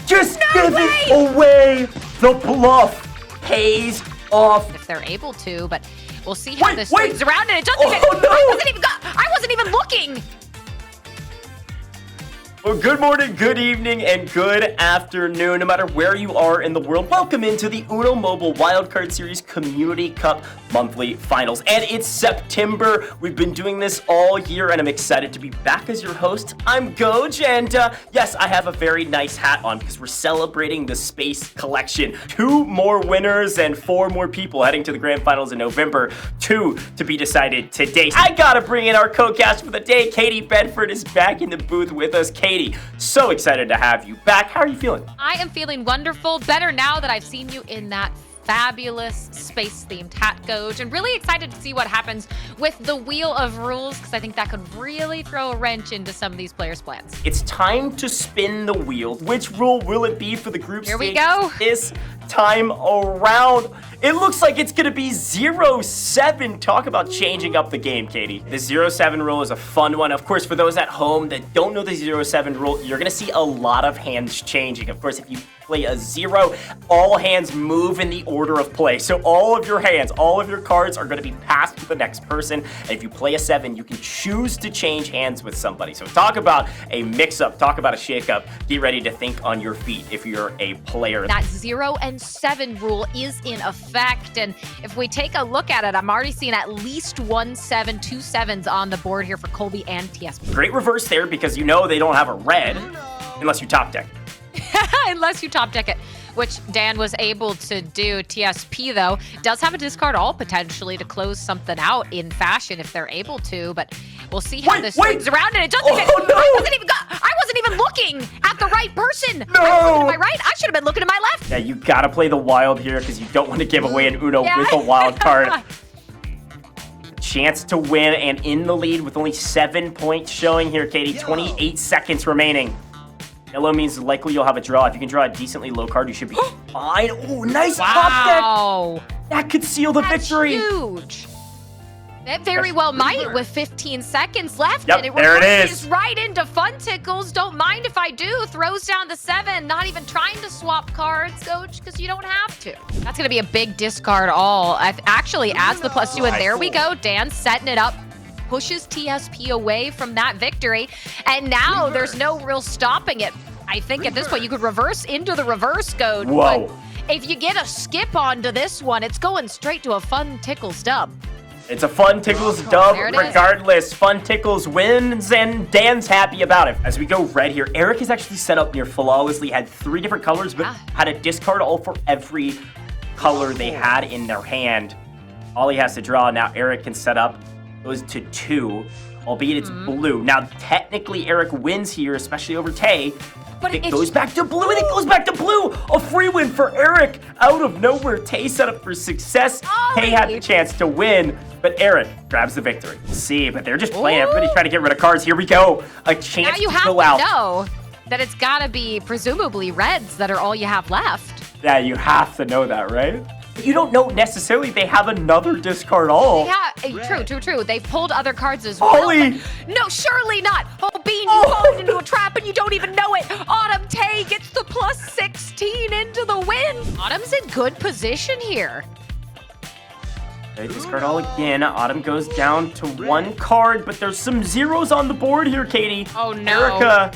Just giving away the bluff. Pays off. If they're able to, but we'll see how this wait. swings around, and it doesn't even. No. I wasn't even looking. Well, good morning, good evening, and good afternoon, no matter where you are in the world. Welcome into the Uno Mobile Wildcard Series Community Cup Monthly Finals. And it's September. We've been doing this all year, and I'm excited to be back as your host. I'm Goj, and yes, I have a very nice hat on because we're celebrating the Space Collection. 2 more winners and 4 more people heading to the Grand Finals in November. 2 to be decided today. I gotta bring in our co-cast for the day. Katie Bedford is back in the booth with us. Katie, so excited to have you back. How are you feeling? I am feeling wonderful. Better now that I've seen you in that fabulous space-themed hat, Goj, and really excited to see what happens with the Wheel of Rules, because I think that could really throw a wrench into some of these players' plans. It's time to spin the wheel. Which rule will it be for the group Here we stages go. this time around? It looks like it's gonna be 0-7. Talk about changing up the game, Katie. The 0-7 rule is a fun one. Of course, for those at home that don't know the 0-7 rule, you're gonna see a lot of hands changing. Of course, if you play a 0, all hands move in the order of play. So all of your hands, all of your cards are gonna be passed to the next person. And if you play a 7, you can choose to change hands with somebody. So talk about a mix-up, talk about a shake-up. Get ready to think on your feet if you're a player. That 0 and 7 rule is in effect, and if we take a look at it, I'm already seeing at least 1 7, 2 7s on the board here for Colby and TSP. Great reverse there because you know they don't have a red unless you top deck. Unless you top deck it, which Dan was able to do. TSP, though, does have a discard all potentially to close something out in fashion if they're able to, but we'll see how this swings around, and it doesn't get. No. I wasn't even looking at the right person. No. I was looking to my right. I should have been looking to my left. Yeah, you gotta play the wild here because you don't want to give away an Uno with a wild card. Chance to win and in the lead with only 7 points showing here, Katie. 28 seconds remaining. Yellow means likely you'll have a draw. If you can draw a decently low card, you should be fine. Oh, nice top deck. That could seal the victory. Huge. That very well might with 15 seconds left. Yep, and it there it reverses is. right into Fun Tickles. Don't mind if I do. Throws down the 7. Not even trying to swap cards, Coach, because you don't have to. That's going to be a big discard all. Actually adds the +2, and there we go. Dan setting it up. Pushes TSP away from that victory, and now there's no real stopping it. I think at this point you could reverse into the reverse code. Whoa. But if you get a skip onto this one, it's going straight to a Fun Tickles dub. It's a Fun Tickles dub There it is. regardless. Fun Tickles wins, and Dan's happy about it. As we go red here, Eric is actually set up near flawlessly. Had 3 different colors, but had a discard all for every color they had in their hand. All he has to draw, now Eric can set up. Goes to 2, albeit it's blue. Now, technically, Eric wins here, especially over Tay. But it goes back to blue, and it goes back to blue. A free win for Eric out of nowhere. Tay set up for success. Tay had the chance to win, but Eric grabs the victory. See, but they're just playing. Everybody's trying to get rid of cards. Here we go. A chance Now you to have go to out. know that it's got to be presumably reds that are all you have left. Yeah, you have to know that, right? You don't know necessarily they have another discard all. Yeah, true. They've pulled other cards as well. Ollie! No, surely not. Oh, Bean, you fallen into a trap and you don't even know it. Autumn Tay gets the +16 into the win. Autumn's in good position here. They discard all again. Autumn goes down to 1 card, but there's some 0s on the board here, Katie. Oh, no.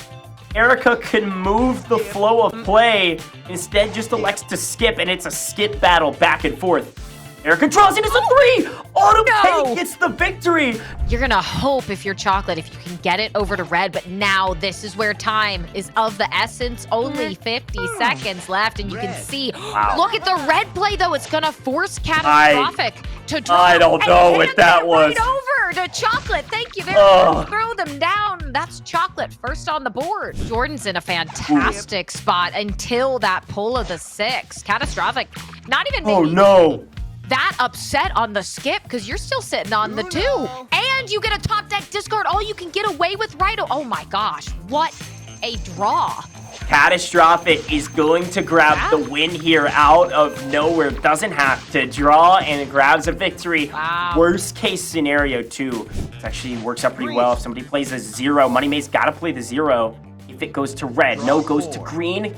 Erica can move the flow of play. Instead, just elects to skip, and it's a skip battle back and forth. Erica draws into a 3! Autumn Tay gets the victory! You're gonna hope if you're chocolate, if you can get it over to red, but now this is where time is of the essence. Only 50 seconds left, and you can see, look at the red play, though. It's gonna force Catastrophic to draw. I don't know what that was. Right over to Chocolate. Thank you very much. Throw them down. That's Chocolate first on the board. Jordan's in a fantastic spot until that pull of the 6. Catastrophic, not even maybe that upset on the skip because you're still sitting on the 2. And you get a top deck discard all you can get away with right. Oh my gosh, what a draw. Catastrophic is going to grab the win here out of nowhere. Doesn't have to draw and grabs a victory. Worst case scenario too. It actually works out pretty well if somebody plays a 0. Money May's got to play the 0. If it goes to red, no goes to green.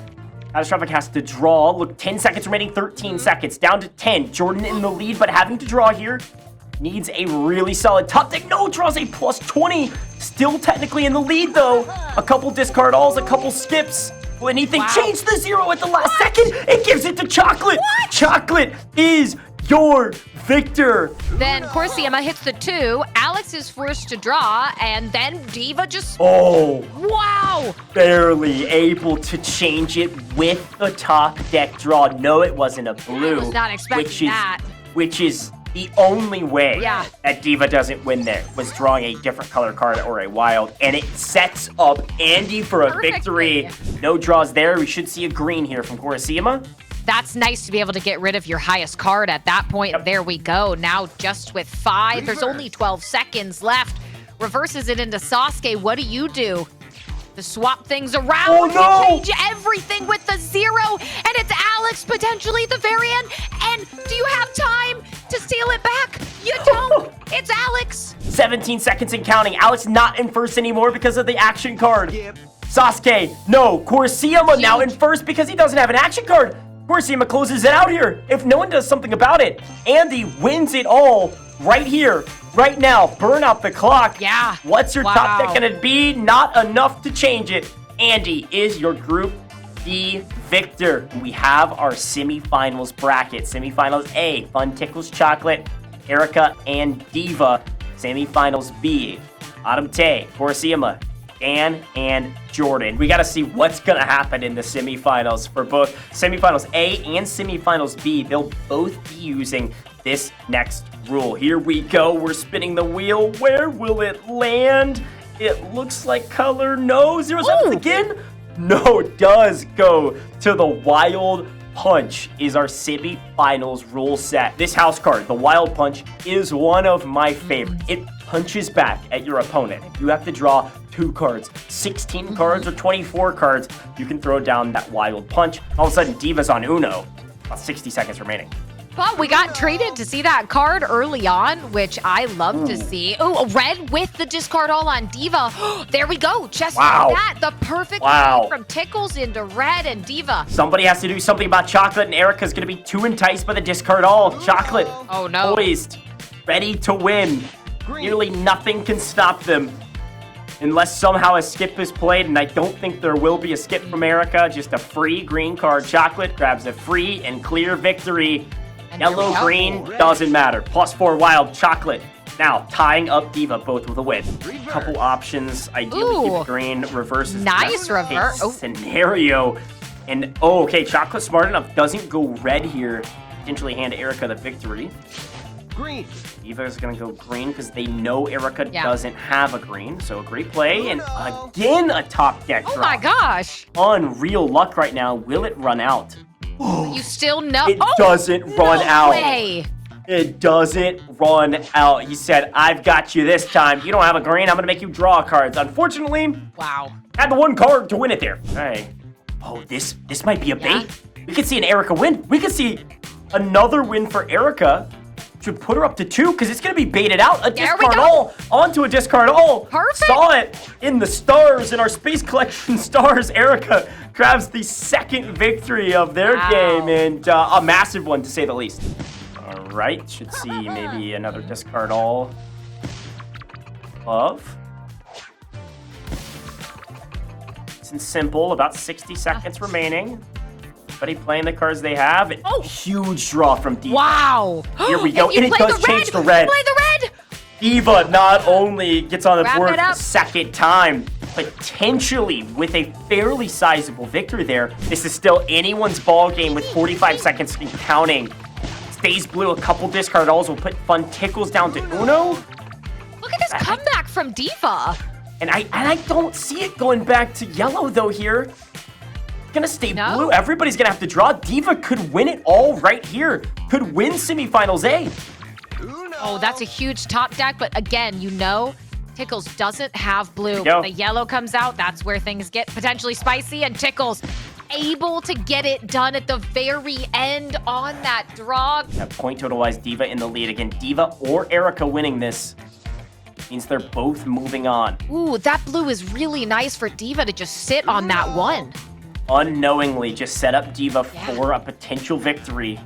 Catastrophic has to draw. Look, 10 seconds remaining, 13 seconds. Down to 10. Jordan in the lead, but having to draw here. Needs a really solid top deck. No, draws a plus 20. Still technically in the lead, though. A couple discard alls, a couple skips. Will anything change the 0 at the last second? It gives it to Chocolate. What? Chocolate is your victor. Then Corsiema hits the 2. Alex is forced to draw, and then Diva just... Oh. Wow. Barely able to change it with the top deck draw. No, it wasn't a blue. I was not expecting that. Which is the only way Yeah. that Diva doesn't win there, was drawing a different color card or a wild. And it sets up Andy for a victory. No draws there. We should see a green here from Corsiema. That's nice to be able to get rid of your highest card at that point. Yep. There we go. Now just with 5, there's only 12 seconds left. Reverses it into Sasuke. What do you do? To swap things around. Oh, no! You change everything with the 0, and it's Alex potentially at the very end. And do you have time to steal it back? You don't. It's Alex. 17 seconds and counting. Alex not in first anymore because of the action card. Sasuke, no. Corsiema now in first because he doesn't have an action card. Corsiema closes it out here. If no one does something about it, Andy wins it all right here, right now. Burn out the clock. Yeah. What's your top deck gonna be? Not enough to change it. Andy is your Group D victor. We have our semifinals bracket. Semifinals A, Fun Tickles Chocolate, Erica and Diva. Semifinals B, Autumn Tay, Corsiema, Dan, and Jordan. We got to see what's going to happen in the semifinals for both semifinals A and semifinals B. They'll both be using this next rule. Here we go. We're spinning the wheel. Where will it land? It looks like color. No. 0 seconds again. No, it does go to the Wild Punch is our semifinals rule set. This house card, the Wild Punch, is one of my favorites. It punches back at your opponent. You have to draw 2 cards, 16 cards or 24 cards. You can throw down that Wild Punch. All of a sudden, Diva's on Uno. About 60 seconds remaining. But we got treated to see that card early on, which I love to see. Oh, red with the discard all on Diva. There we go. Just like that. The perfect play from Tickles into red and Diva. Somebody has to do something about Chocolate, and Erica's going to be too enticed by the discard all. Chocolate, poised, ready to win. Nearly nothing can stop them. Unless somehow a skip is played, and I don't think there will be a skip from Erica. Just a free green card. Chocolate grabs a free and clear victory. Yellow, green, doesn't matter. +4 Wild, Chocolate. Now, tying up Diva, both with a win. Couple options. Ideally, keep green. Reverse is nice reverse scenario. And, okay, Chocolate smart enough. Doesn't go red here. Potentially hand Erica the victory. Green. Diva is going to go green because they know Erica doesn't have a green. So a great play. And again, a top deck drop. Oh my gosh. Unreal luck right now. Will it run out? You still know. It doesn't run out. Way. It doesn't run out. He said, I've got you this time. You don't have a green. I'm going to make you draw cards. Unfortunately, had the 1 card to win it there. All right. Oh, this might be a bait. We could see an Erica win. We could see another win for Erica. Should put her up to 2 because it's going to be baited out. A discard all onto a discard all. Perfect. Saw it in the stars, in our Space Collection stars. Erica grabs the 2nd victory of their game, and a massive one to say the least. All right, should see maybe another discard all of. It's simple, about 60 seconds remaining. Everybody playing the cards they have. Huge draw from Diva. Wow. Here we go. And it does change the red. Play the red. Diva not only gets on the board for the 2nd time, potentially with a fairly sizable victory there. This is still anyone's ball game with 45 seconds and counting. Stays blue, a couple discard alls will put Fun Tickles down to Uno. Look at this comeback from Diva. And I don't see it going back to yellow though here. Gonna stay blue. Everybody's gonna have to draw. Diva could win it all right here. Could win semifinals A. Oh, that's a huge top deck, but again, you know, Tickles doesn't have blue. When the yellow comes out, that's where things get potentially spicy, and Tickles able to get it done at the very end on that draw. Point total-wise, Diva in the lead again. Diva or Erica winning this. means they're both moving on. Ooh, that blue is really nice for Diva to just sit on that one. Unknowingly just set up Diva for a potential victory.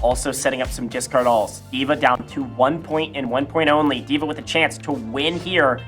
Also setting up some discard alls. Diva down to 1 point and 1 point only. Diva with a chance to win here.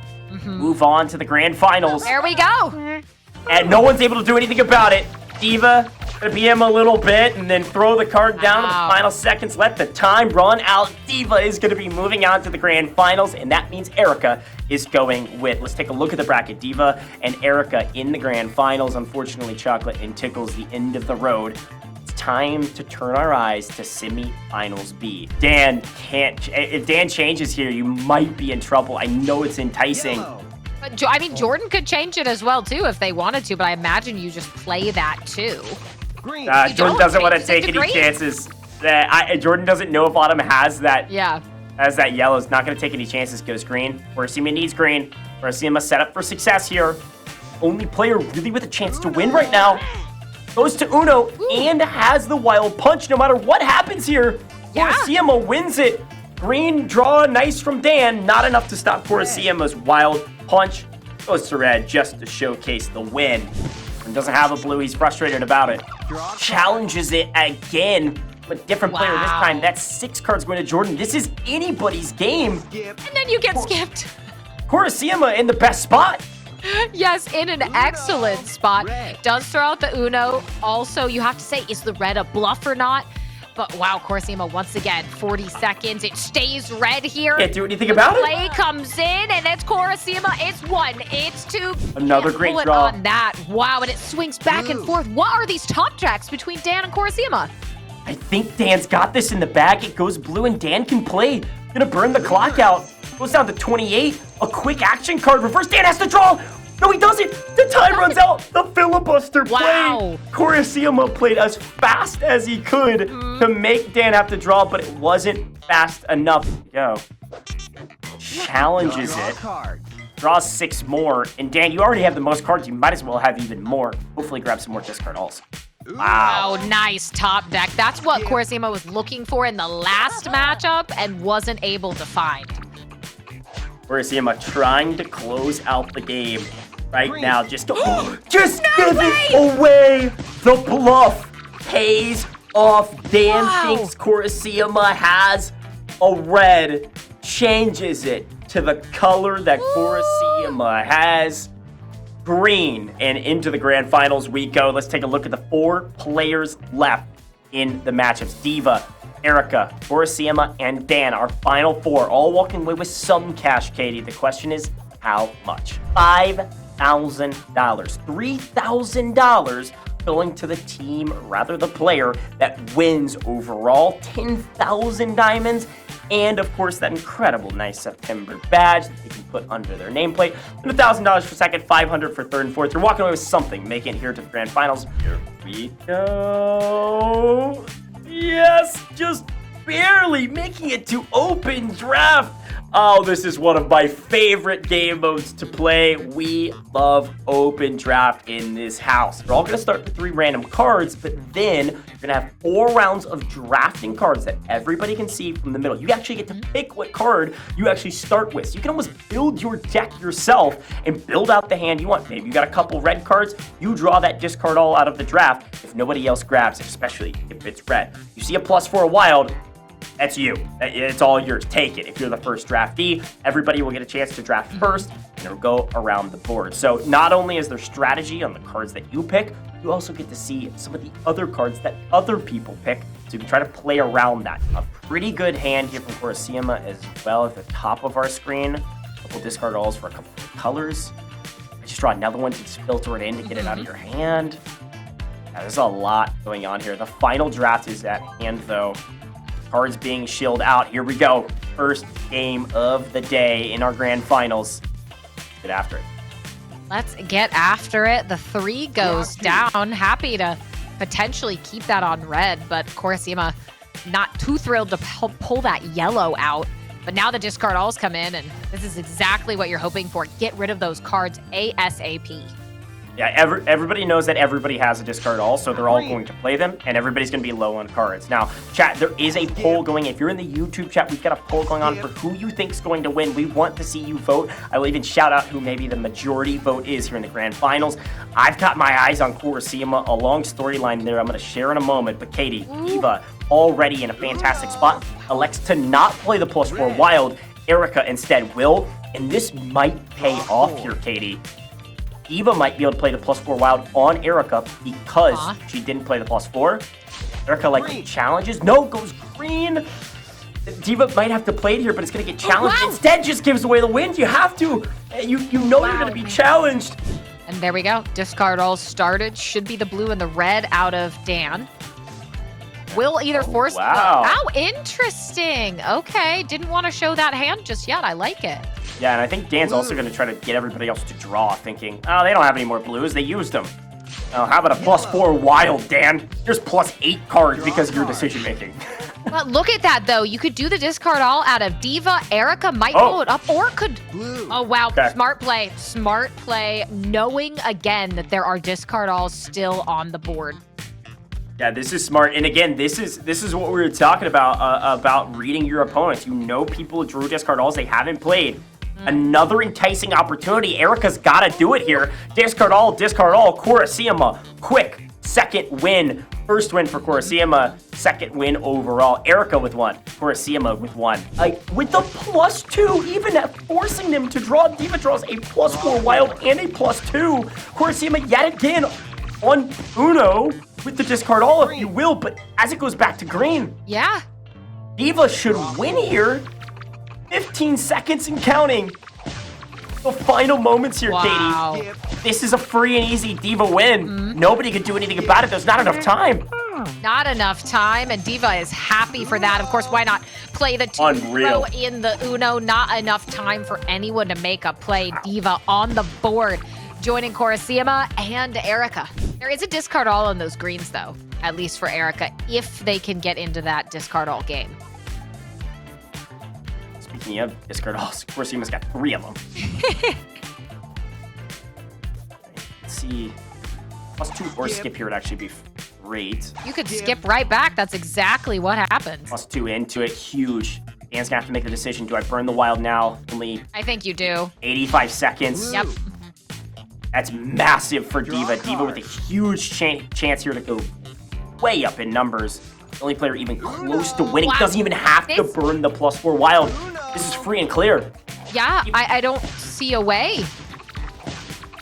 Move on to the grand finals. There we go. And no one's able to do anything about it. Diva gonna PM a little bit and then throw the card down in the final seconds. Let the time run out. Diva is gonna be moving on to the grand finals, and that means Erica is going with. Let's take a look at the bracket. Diva and Erica in the grand finals. Unfortunately, Chocolate and Tickle's the end of the road. It's time to turn our eyes to semifinals B. Dan can't. If Dan changes here, you might be in trouble. I know it's enticing. But I mean, Jordan could change it as well, too, if they wanted to, but I imagine you just play that, too. Jordan doesn't want to take any chances. Jordan doesn't know if Autumn has that. Yeah. Has that yellow. Is not going to take any chances. Goes green. Urasima needs green. Urasima set up for success here. Only player really with a chance to win right now. Goes to Uno and has the wild punch no matter what happens here. Yeah. Urasima wins it. Green draw nice from Dan. Not enough to stop Urasima's wild punch. Goes to red just to showcase the win. And doesn't have a blue. He's frustrated about it. Challenges it again. But different player this time. That's 6 cards going to Jordan. This is anybody's game. And then you get skipped. Urasima in the best spot. Yes, in an excellent spot. Does throw out the Uno. Also, you have to say, is the red a bluff or not? But wow, Urasima once again, 40 seconds. It stays red here. Can't do anything about it. Play comes in, and it's Urasima. It's 1, it's 2. Another great draw. On that. Wow, and it swings back and forth. What are these top tracks between Dan and Urasima? I think Dan's got this in the bag. It goes blue, and Dan can play. Gonna burn the clock out. Goes down to 28. A quick action card. Reverse. Dan has to draw. No, he doesn't. The time runs out. The filibuster play. Urasima played as fast as he could to make Dan have to draw, but it wasn't fast enough. Go. Challenges it. Draws 6 more. And Dan, you already have the most cards. You might as well have even more. Hopefully grab some more discard alls. Wow. Oh, nice top deck. That's what Urasima was looking for in the last matchup and wasn't able to find. Urasima trying to close out the game right now. Just giving away the bluff. Pays off. Dan thinks Urasima has a red. Changes it to the color that Urasima has. Green. And into the grand finals we go. Let's take a look at the 4 players left in the matchups. Diva, Erica, Urasima, and Dan, our final 4, all walking away with some cash, Katie. The question is, how much? $5,000. $3,000 going to the team, rather the player, that wins overall. 10,000 diamonds. And, of course, that incredible nice September badge that they can put under their nameplate. And $1,000 for second, $500 for third and fourth. You're walking away with something, making it here to the grand finals. Here we go. Yes, just barely making it to open draft. Oh, this is one of my favorite game modes to play. We love open draft in this house. We're all going to start with 3 random cards, but then you're going to have 4 rounds of drafting cards that everybody can see from the middle. You actually get to pick what card you actually start with. So you can almost build your deck yourself and build out the hand you want. Maybe you got a couple red cards. You draw that discard all out of the draft if nobody else grabs it, especially if it's red. You see a plus for a wild. That's you. It's all yours. Take it. If you're the first draftee, everybody will get a chance to draft first, and it'll go around the board. So not only is there strategy on the cards that you pick, you also get to see some of the other cards that other people pick, so you can try to play around that. A pretty good hand here from Urasima as well at the top of our screen. A couple discard alls for a couple of colors. I just draw another one to just filter it in to get it out of your hand. Yeah, there's a lot going on here. The final draft is at hand, though. Cards being shielded out. Here we go. First game of the day in our grand finals. Get after it. Let's get after it. The 3 goes down. Happy to potentially keep that on red, but Urasima not too thrilled to pull that yellow out. But now the discard alls come in, and this is exactly what you're hoping for. Get rid of those cards ASAP. Yeah, everybody knows that everybody has a discard all, so they're all going to play them, and everybody's going to be low on cards. Now, chat, there is a poll going. If you're in the YouTube chat, we've got a poll going on for who you think's going to win. We want to see you vote. I will even shout out who maybe the majority vote is here in the grand finals. I've got my eyes on Kurosima, a long storyline there I'm going to share in a moment, but Katie, Diva, already in a fantastic spot, elects to not play the +4 wild. Erica instead will, and this might pay off here, Katie. Diva might be able to play the +4 wild on Erica because she didn't play the +4. Erica likely challenges. No, goes green. Diva might have to play it here, but it's going to get challenged. Instead, just gives away the win. You have to. You know you're going to be challenged. And there we go. Discard all started. Should be the blue and the red out of Dan. Will either force... Wow. How interesting. Okay. Didn't want to show that hand just yet. I like it. Yeah, and I think Dan's also going to try to get everybody else to draw, thinking, oh, they don't have any more blues. They used them. Oh, how about a +4 wild, Dan? Here's +8 cards because of your decision-making. Well, look at that, though. You could do the discard all out of Diva. Erica might blow it up, or could... Oh, wow. Okay. Smart play. Smart play, knowing, again, that there are discard alls still on the board. Yeah, this is smart. And again, this is what we were talking about reading your opponents. You know people drew discard alls they haven't played. Another enticing opportunity. Erica's got to do it here. Discard all, Kurosima. Quick, second win. First win for Kurosima, second win overall. Erica with 1, Kurosima with 1. With the +2, even at forcing them to draw, Diva draws a +4 wild and a +2. Kurosima yet again on Uno with the discard all, if you will, but as it goes back to green. Yeah. Diva should win here. 15 seconds and counting. The final moments here, Katie. This is a free and easy Diva win. Nobody could do anything about it. There's not enough time. Not enough time, and Diva is happy for that. Of course, why not play the 2 throw in the Uno? Not enough time for anyone to make a play. Diva on the board, joining Kurosima and Erica. There is a discard all on those greens, though, at least for Erica, if they can get into that discard all game. Speaking of discard alls, Kurosima's got 3 of them. Let's see. +2 or skip here would actually be great. You could skip right back. That's exactly what happened. +2 into it. Huge. Dan's gonna have to make the decision. Do I burn the wild now? Only I think you do. 85 seconds. Yep. That's massive for Diva. Diva with a huge chance here to go way up in numbers. The only player even close to winning doesn't even have to burn the +4 wild. This is free and clear. Yeah, I don't see a way.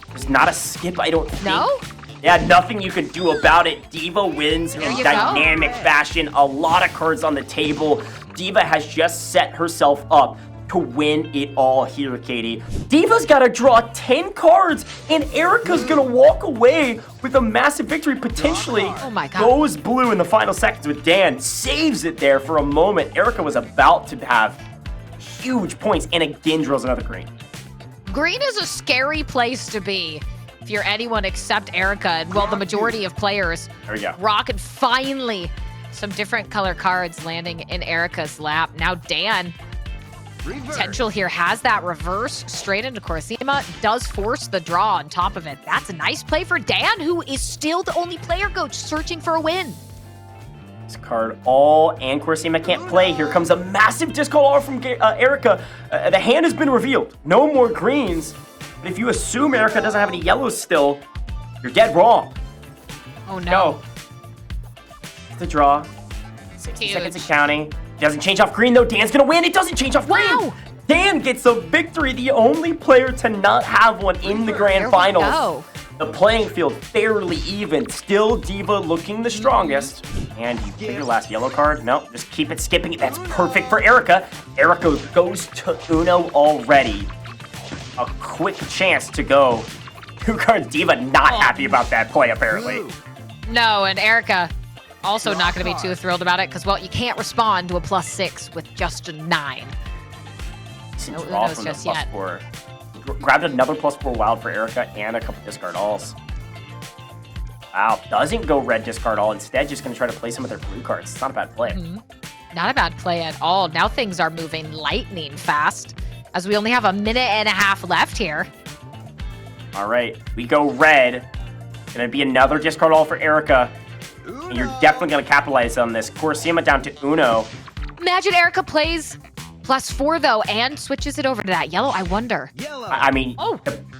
There's not a skip, I don't think. No? Yeah, nothing you can do about it. Diva wins in dynamic fashion. A lot of cards on the table. Diva has just set herself up to win it all here, Katie. Diva's got to draw 10 cards, and Erica's going to walk away with a massive victory, potentially. Oh my God. Goes blue in the final seconds with Dan. Saves it there for a moment. Erica was about to have huge points, and again draws another green. Green is a scary place to be if you're anyone except Erica. And, well, the majority of players. There we go. Rocket finally some different color cards landing in Erica's lap. Now Dan... Potential here has that reverse straight into Kurosima. Does force the draw on top of it. That's a nice play for Dan, who is still the only player coach searching for a win. This card all and Kurosima can't play. Here comes a massive discard all from Erica. The hand has been revealed. No more greens. But if you assume Erica doesn't have any yellows still, you're dead wrong. Oh no. The draw. 60 seconds of counting. Doesn't change off green, though. Dan's going to win. It doesn't change off green. Wow. Dan gets a victory, the only player to not have one in the grand finals. The playing field fairly even. Still Diva looking the strongest. And you get your last yellow card. No, just keep it skipping. That's perfect for Erica. Erica goes to Uno already. A quick chance to go. 2 cards. Diva not happy about that play, apparently. No, and Erica... also not going to be too thrilled about it because, well, you can't respond to a +6 with just a 9. No Unos just yet. Grabbed another +4 wild for Erica and a couple discard alls. Wow, doesn't go red discard all. Instead, just going to try to play some of their blue cards. It's not a bad play. Not a bad play at all. Now things are moving lightning fast as we only have a minute and a half left here. All right, we go red. Gonna be another discard all for Erica. And you're definitely gonna capitalize on this. Corsima down to Uno. Imagine Erica plays +4 though and switches it over to that yellow. I wonder. I mean,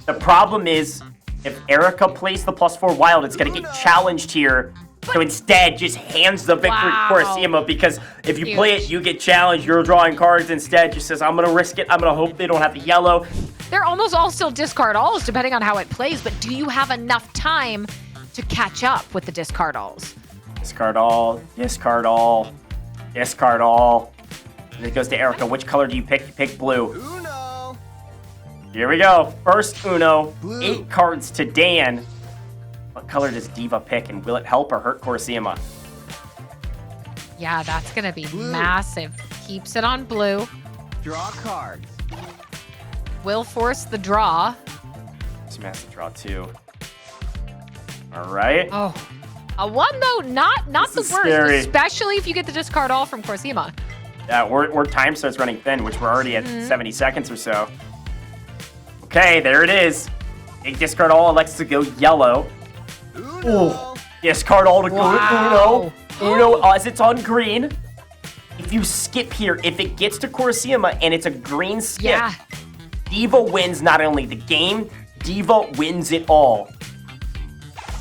the problem is if Erica plays the +4 wild, it's gonna get challenged here. So instead, just hands the victory to Corsima, because if you play it, you get challenged. You're drawing cards instead. Just says, I'm gonna risk it. I'm gonna hope they don't have the yellow. They're almost all still discard alls depending on how it plays, but do you have enough time to catch up with the discard alls? Discard all, discard all, discard all. And it goes to Erica. Which color do you pick? You pick blue. Uno. Here we go. First Uno. Blue. 8 cards to Dan. What color does Diva pick, and will it help or hurt Corsima? Yeah, that's gonna be massive. Keeps it on blue. Draw cards. Will force the draw. Smash the draw too. All right. Oh, a 1 though, not the This is worst, scary. especially if you get the discard all from Corsima. Yeah, we're time starts running thin, which we're already at 70 seconds or so. Okay, there it is. Big discard all elects to go yellow. Uno. Discard all to go Wow. to Uno. Uno as it's on green. If you skip here, if it gets to Corsima and it's a green skip, Yeah. Diva wins not only the game, Diva wins it all.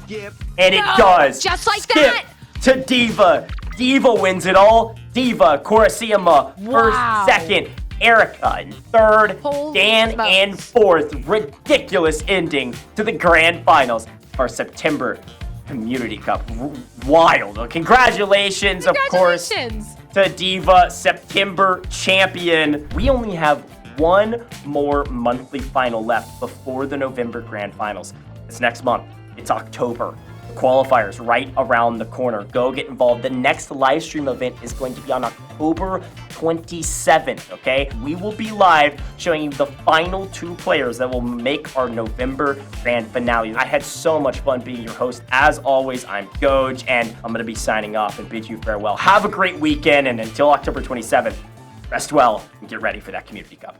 Skip. And it No, does. just like Skip that. to Diva. Diva wins it all. Diva, Corsima, Wow. first, second, Erica in third, Holy Dan smokes. in fourth. Ridiculous ending to the grand finals of our September Community Cup. Wild. Well, congratulations, of course, Congratulations. to Diva, September champion. We only have one more monthly final left before the November grand finals. It's next month. It's October. The qualifiers right around the corner. Go get involved. The next live stream event is going to be on October 27th, okay? We will be live showing you the final 2 players that will make our November grand finale. I had so much fun being your host. As always, I'm Goj, and I'm going to be signing off and bid you farewell. Have a great weekend, and until October 27th, rest well and get ready for that Community Cup.